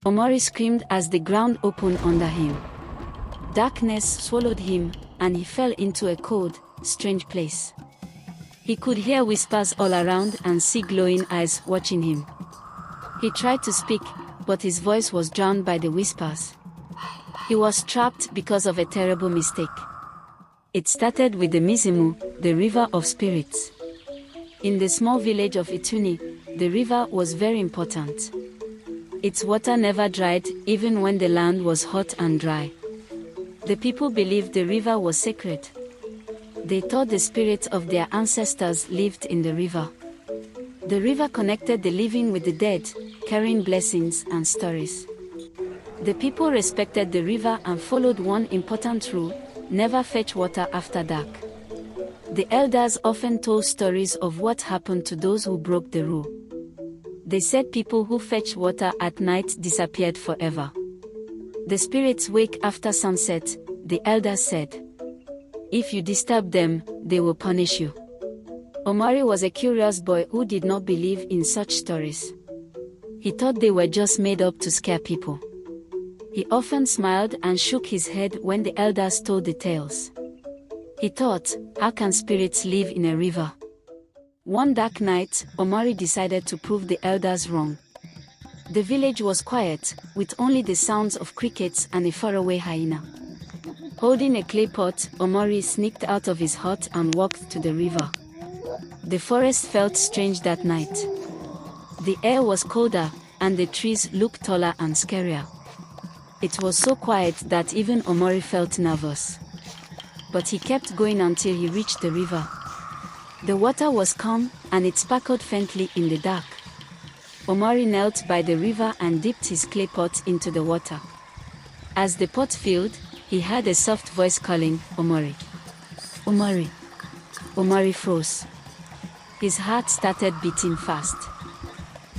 Omori screamed as the ground opened under him. Darkness swallowed him, and he fell into a cold, strange place. He could hear whispers all around and see glowing eyes watching him. He tried to speak, but his voice was drowned by the whispers. He was trapped because of a terrible mistake. It started with the Mizimu, the river of spirits. In the small village of Ituni, the river was very important. Its water never dried, even when the land was hot and dry. The people believed the river was sacred. They thought the spirits of their ancestors lived in the river. The river connected the living with the dead, carrying blessings and stories. The people respected the river and followed one important rule: never fetch water after dark. The elders often told stories of what happened to those who broke the rule. They said people who fetched water at night disappeared forever. The spirits wake after sunset, the elders said. If you disturb them, they will punish you. Omori was a curious boy who did not believe in such stories. He thought they were just made up to scare people. He often smiled and shook his head when the elders told the tales. He thought, how can spirits live in a river? One dark night, Omori decided to prove the elders wrong. The village was quiet, with only the sounds of crickets and a faraway hyena. Holding a clay pot, Omori sneaked out of his hut and walked to the river. The forest felt strange that night. The air was colder, and the trees looked taller and scarier. It was so quiet that even Omori felt nervous. But he kept going until he reached the river. The water was calm, and it sparkled faintly in the dark. Omori knelt by the river and dipped his clay pot into the water. As the pot filled, he heard a soft voice calling, Omori. Omori. Omori froze. His heart started beating fast.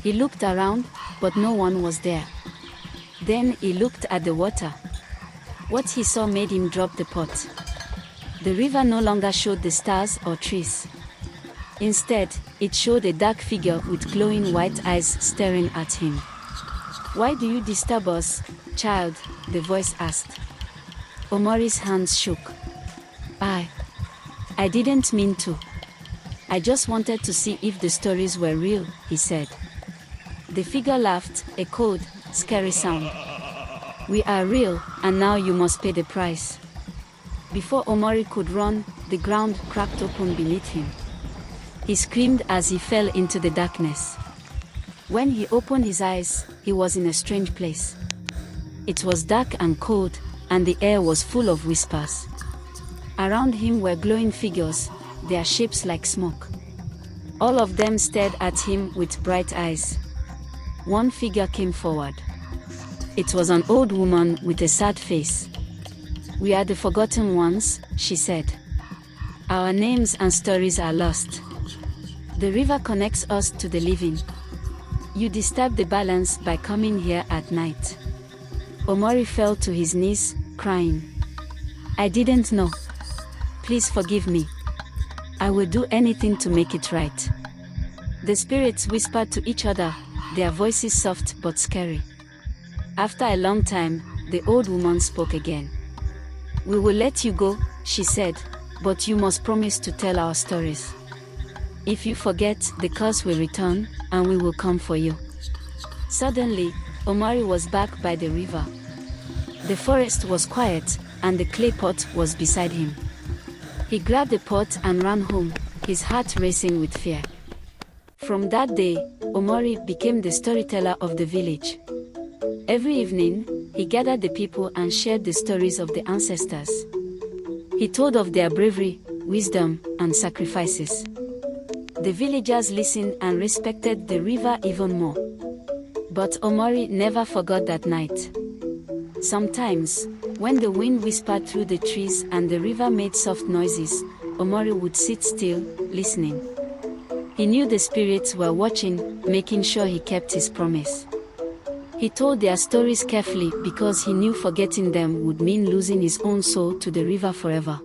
He looked around, but no one was there. Then he looked at the water. What he saw made him drop the pot. The river no longer showed the stars or trees. Instead, it showed a dark figure with glowing white eyes staring at him. Why do you disturb us, child? The voice asked. Omori's hands shook. I didn't mean to. I just wanted to see if the stories were real, he said. The figure laughed, a cold, scary sound. We are real, and now you must pay the price. Before Omori could run, the ground cracked open beneath him. He screamed as he fell into the darkness. When he opened his eyes, he was in a strange place. It was dark and cold, and the air was full of whispers. Around him were glowing figures, their shapes like smoke. All of them stared at him with bright eyes. One figure came forward. It was an old woman with a sad face. We are the forgotten ones, she said. Our names and stories are lost. The river connects us to the living. You disturb the balance by coming here at night. Omori fell to his knees, crying. I didn't know. Please forgive me. I will do anything to make it right. The spirits whispered to each other, their voices soft but scary. After a long time, the old woman spoke again. We will let you go, she said, but you must promise to tell our stories. If you forget, the curse will return, and we will come for you. Suddenly, Omori was back by the river. The forest was quiet, and the clay pot was beside him. He grabbed the pot and ran home, his heart racing with fear. From that day, Omori became the storyteller of the village. Every evening, he gathered the people and shared the stories of the ancestors. He told of their bravery, wisdom, and sacrifices. The villagers listened and respected the river even more. But Omori never forgot that night. Sometimes, when the wind whispered through the trees and the river made soft noises, Omori would sit still, listening. He knew the spirits were watching, making sure he kept his promise. He told their stories carefully because he knew forgetting them would mean losing his own soul to the river forever.